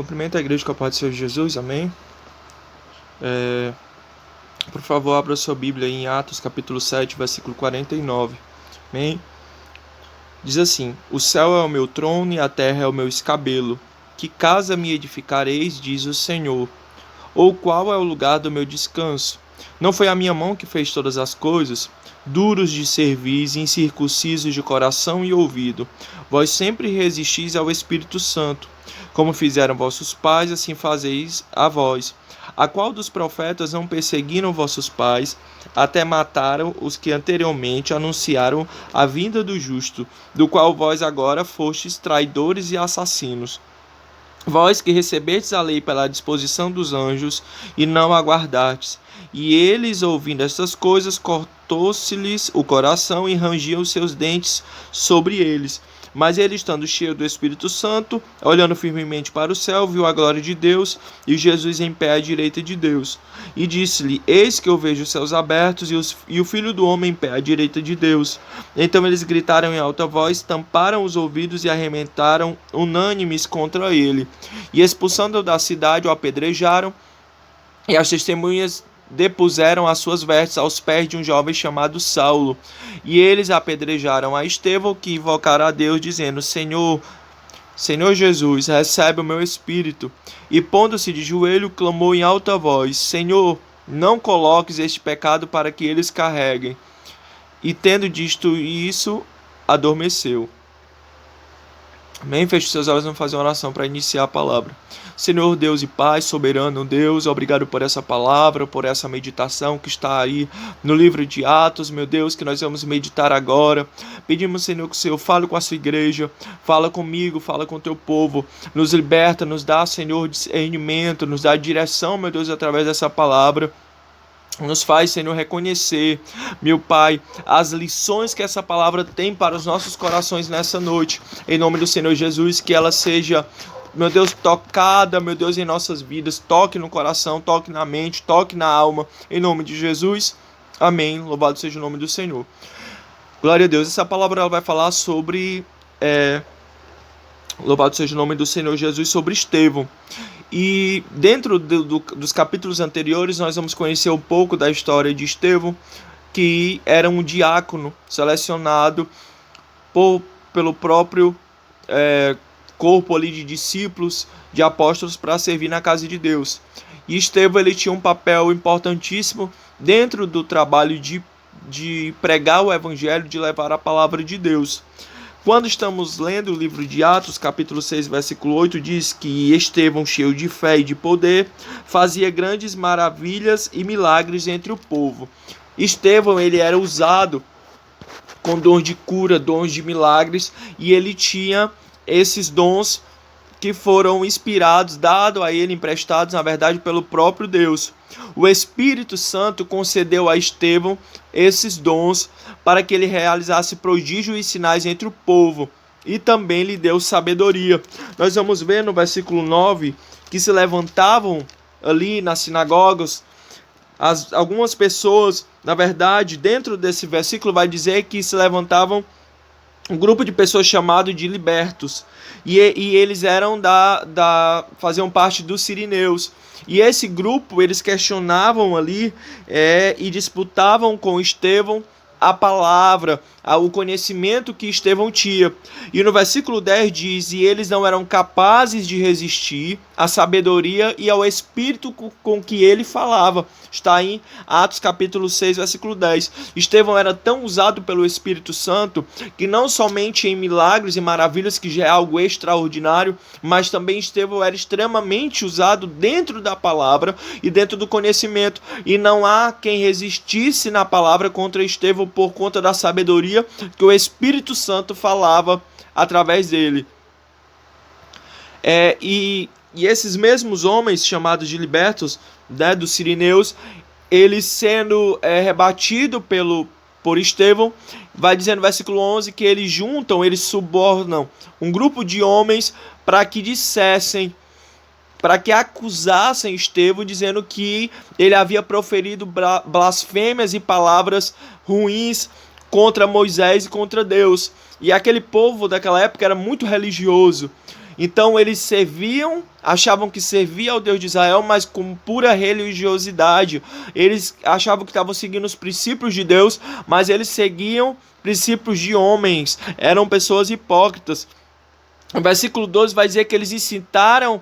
Cumprimento a igreja com a paz do Senhor Jesus, amém? Por favor, abra sua Bíblia em Atos capítulo 7, versículo 49, amém? Diz assim: O céu é o meu trono e a terra é o meu escabelo. Que casa me edificareis, diz o Senhor? Ou qual é o lugar do meu descanso? Não foi a minha mão que fez todas as coisas? Duros de cerviz, incircuncisos de coração e ouvido, vós sempre resistis ao Espírito Santo. Como fizeram vossos pais, assim fazeis a vós. A qual dos profetas não perseguiram vossos pais, até mataram os que anteriormente anunciaram a vinda do justo, do qual vós agora fostes traidores e assassinos? Vós que recebestes a lei pela disposição dos anjos e não a guardastes. E eles, ouvindo estas coisas, cortou-se-lhes o coração e rangiam os seus dentes sobre eles. Mas ele, estando cheio do Espírito Santo, olhando firmemente para o céu, viu a glória de Deus e Jesus em pé à direita de Deus. E disse-lhe: Eis que eu vejo os céus abertos e o Filho do Homem em pé à direita de Deus. Então eles gritaram em alta voz, tamparam os ouvidos e arrementaram unânimes contra ele. E expulsando-o da cidade, o apedrejaram, e as testemunhas depuseram as suas vestes aos pés de um jovem chamado Saulo. E eles apedrejaram a Estevão, que invocara a Deus, dizendo: Senhor Jesus, recebe o meu espírito. E pondo-se de joelho, clamou em alta voz: Senhor, não coloques este pecado para que eles carreguem. E tendo dito isso, adormeceu. Amém? Feche seus olhos e vamos fazer uma oração para iniciar a palavra. Senhor Deus e Pai, soberano Deus, obrigado por essa palavra, por essa meditação que está aí no livro de Atos, meu Deus, que nós vamos meditar agora. Pedimos, Senhor, que o Senhor fale com a sua igreja, fala comigo, fala com o teu povo, nos liberta, nos dá, Senhor, discernimento, nos dá direção, meu Deus, através dessa palavra. Nos faz, Senhor, reconhecer, meu Pai, as lições que essa palavra tem para os nossos corações nessa noite. Em nome do Senhor Jesus, que ela seja, meu Deus, tocada, meu Deus, em nossas vidas. Toque no coração, toque na mente, toque na alma. Em nome de Jesus, amém. Louvado seja o nome do Senhor. Glória a Deus. Essa palavra ela vai falar sobre... Louvado seja o nome do Senhor Jesus, sobre Estevão. E dentro dos capítulos anteriores nós vamos conhecer um pouco da história de Estevão, que era um diácono selecionado pelo próprio corpo ali de discípulos, de apóstolos, para servir na casa de Deus. E Estevão ele tinha um papel importantíssimo dentro do trabalho de pregar o evangelho, de levar a palavra de Deus. Quando estamos lendo o livro de Atos, capítulo 6, versículo 8, diz que Estevão, cheio de fé e de poder, fazia grandes maravilhas e milagres entre o povo. Estevão, ele era usado com dons de cura, dons de milagres, e ele tinha esses dons que foram inspirados, dados a ele, emprestados, na verdade, pelo próprio Deus. O Espírito Santo concedeu a Estevão esses dons para que ele realizasse prodígios e sinais entre o povo, e também lhe deu sabedoria. Nós vamos ver no versículo 9 que se levantavam ali nas sinagogas algumas pessoas, na verdade, dentro desse versículo vai dizer que se levantavam um grupo de pessoas chamado de libertos, e eles eram faziam parte dos sirineus. E esse grupo, eles questionavam ali e disputavam com Estevão a palavra, o conhecimento que Estevão tinha. E no versículo 10 diz: e eles não eram capazes de resistir à sabedoria e ao espírito com que ele falava. Está em Atos capítulo 6, versículo 10. Estevão era tão usado pelo Espírito Santo que não somente em milagres e maravilhas, que já é algo extraordinário, mas também Estevão era extremamente usado dentro da palavra e dentro do conhecimento. E não há quem resistisse na palavra contra Estevão por conta da sabedoria que o Espírito Santo falava através dele. E esses mesmos homens chamados de libertos, né, dos sirineus, eles sendo rebatidos por Estevão, vai dizer no versículo 11 que eles subornam um grupo de homens para que dissessem, para que acusassem Estevão, dizendo que ele havia proferido blasfêmias e palavras ruins contra Moisés e contra Deus. E aquele povo daquela época era muito religioso. Então eles serviam, achavam que servia ao Deus de Israel, mas com pura religiosidade. Eles achavam que estavam seguindo os princípios de Deus, mas eles seguiam princípios de homens. Eram pessoas hipócritas. O versículo 12 vai dizer que eles incitaram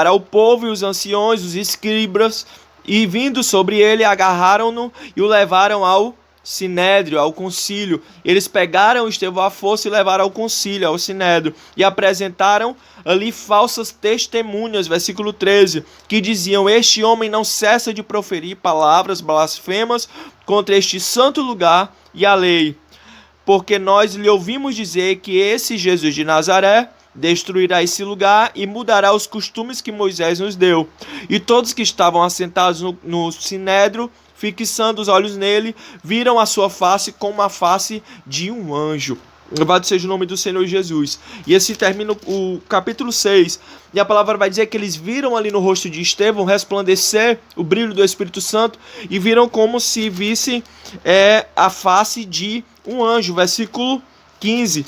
ao povo e os anciões, os escribas, e vindo sobre ele, agarraram-no e o levaram ao Sinédrio, ao concílio. Eles pegaram Estevão à força e levaram ao concílio, ao Sinédrio, e apresentaram ali falsas testemunhas, versículo 13, que diziam: este homem não cessa de proferir palavras blasfemas contra este santo lugar e a lei, porque nós lhe ouvimos dizer que esse Jesus de Nazaré destruirá esse lugar e mudará os costumes que Moisés nos deu. E todos que estavam assentados no Sinédrio, fixando os olhos nele, viram a sua face como a face de um anjo. Louvado seja o nome do Senhor Jesus. E assim termina o capítulo 6. E a palavra vai dizer que eles viram ali no rosto de Estevão resplandecer o brilho do Espírito Santo e viram como se vissem a face de um anjo. Versículo 15.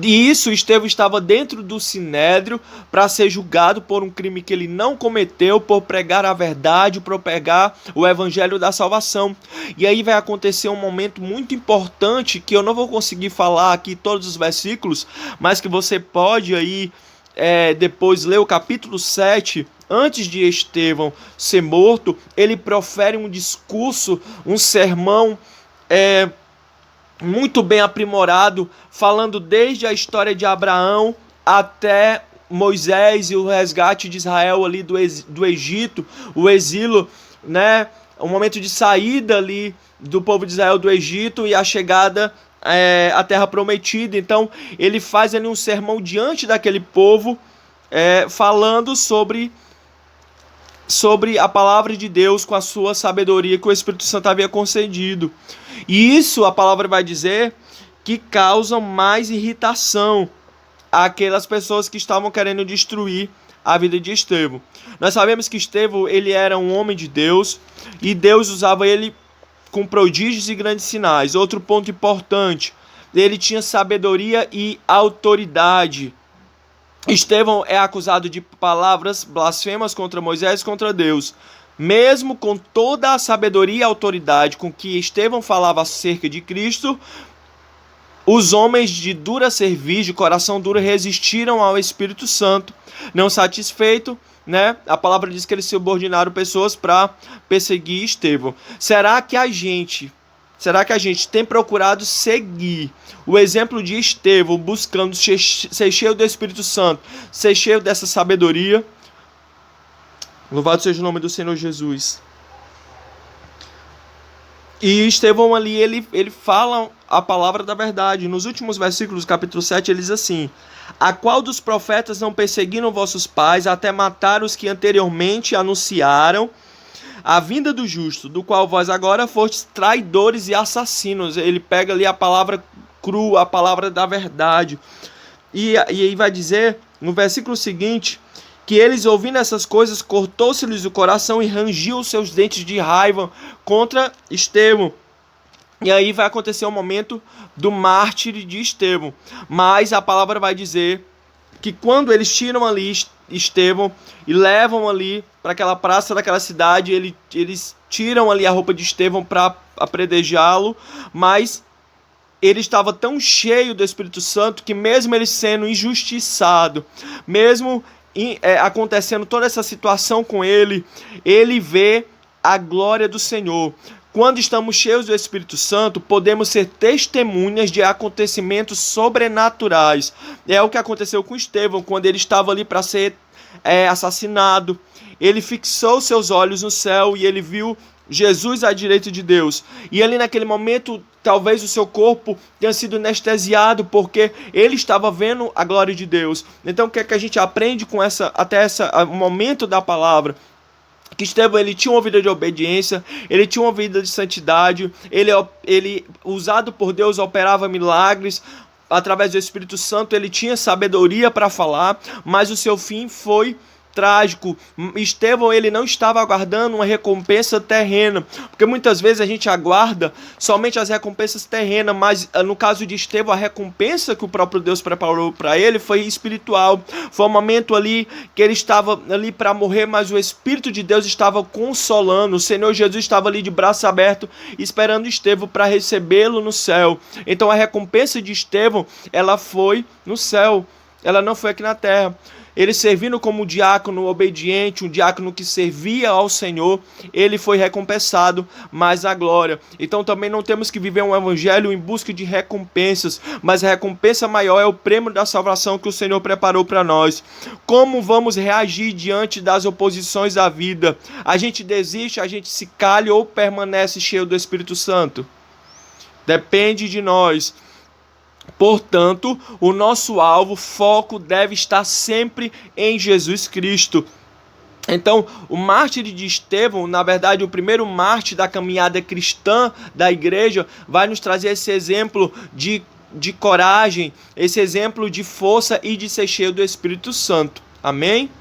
E isso, Estevão estava dentro do Sinédrio para ser julgado por um crime que ele não cometeu, por pregar a verdade, por pregar o evangelho da salvação. E aí vai acontecer um momento muito importante, que eu não vou conseguir falar aqui todos os versículos, mas que você pode aí depois ler o capítulo 7, antes de Estevão ser morto. Ele profere um discurso, um sermão muito bem aprimorado, falando desde a história de Abraão até Moisés e o resgate de Israel ali do Egito, o exílio, né? O momento de saída ali do povo de Israel do Egito e a chegada à Terra Prometida. Então ele faz ali um sermão diante daquele povo, falando sobre a palavra de Deus com a sua sabedoria que o Espírito Santo havia concedido. E isso, a palavra vai dizer, que causa mais irritação àquelas pessoas que estavam querendo destruir a vida de Estevão. Nós sabemos que Estevão, ele era um homem de Deus, e Deus usava ele com prodígios e grandes sinais. Outro ponto importante, ele tinha sabedoria e autoridade. Estevão é acusado de palavras blasfemas contra Moisés e contra Deus. Mesmo com toda a sabedoria e autoridade com que Estevão falava acerca de Cristo, os homens de dura cerviz, de coração duro, resistiram ao Espírito Santo. Não satisfeito, né? A palavra diz que eles subordinaram pessoas para perseguir Estevão. Será que a gente tem procurado seguir o exemplo de Estevão, buscando ser cheio do Espírito Santo, ser cheio dessa sabedoria? Louvado seja o nome do Senhor Jesus. E Estevão ali, ele fala a palavra da verdade. Nos últimos versículos do capítulo 7, ele diz assim: a qual dos profetas não perseguiram vossos pais, até matar os que anteriormente anunciaram a vinda do justo, do qual vós agora fostes traidores e assassinos? Ele pega ali a palavra crua, a palavra da verdade. E aí vai dizer, no versículo seguinte, que eles, ouvindo essas coisas, cortou-se-lhes o coração e rangiu os seus dentes de raiva contra Estevão. E aí vai acontecer o momento do mártir de Estevão. Mas a palavra vai dizer que quando eles tiram ali Estevão e levam ali para aquela praça daquela cidade, eles tiram ali a roupa de Estevão para apredejá-lo, mas ele estava tão cheio do Espírito Santo que, mesmo ele sendo injustiçado, mesmo acontecendo toda essa situação com ele vê a glória do Senhor. Quando estamos cheios do Espírito Santo, podemos ser testemunhas de acontecimentos sobrenaturais. É o que aconteceu com Estevão, quando ele estava ali para ser assassinado. Ele fixou seus olhos no céu e ele viu Jesus à direita de Deus. E ali naquele momento, talvez o seu corpo tenha sido anestesiado, porque ele estava vendo a glória de Deus. Então o que é que a gente aprende com o momento da palavra? Que Estevão, ele tinha uma vida de obediência, ele tinha uma vida de santidade, ele usado por Deus, operava milagres através do Espírito Santo, ele tinha sabedoria para falar, mas o seu fim foi trágico. Estevão, ele não estava aguardando uma recompensa terrena, porque muitas vezes a gente aguarda somente as recompensas terrenas, mas no caso de Estevão, a recompensa que o próprio Deus preparou para ele foi espiritual. Foi um momento ali que ele estava ali para morrer, mas o Espírito de Deus estava consolando. O Senhor Jesus estava ali de braço aberto, esperando Estevão para recebê-lo no céu. Então a recompensa de Estevão, ela foi no céu, ela não foi aqui na terra. Ele servindo como diácono obediente, um diácono que servia ao Senhor, ele foi recompensado, mas a glória. Então também não temos que viver um evangelho em busca de recompensas, mas a recompensa maior é o prêmio da salvação que o Senhor preparou para nós. Como vamos reagir diante das oposições à vida? A gente desiste, a gente se calha ou permanece cheio do Espírito Santo? Depende de nós. Portanto, o nosso alvo, foco deve estar sempre em Jesus Cristo. Então, o mártir de Estevão, na verdade, o primeiro mártir da caminhada cristã da igreja, vai nos trazer esse exemplo de coragem, esse exemplo de força e de ser cheio do Espírito Santo. Amém?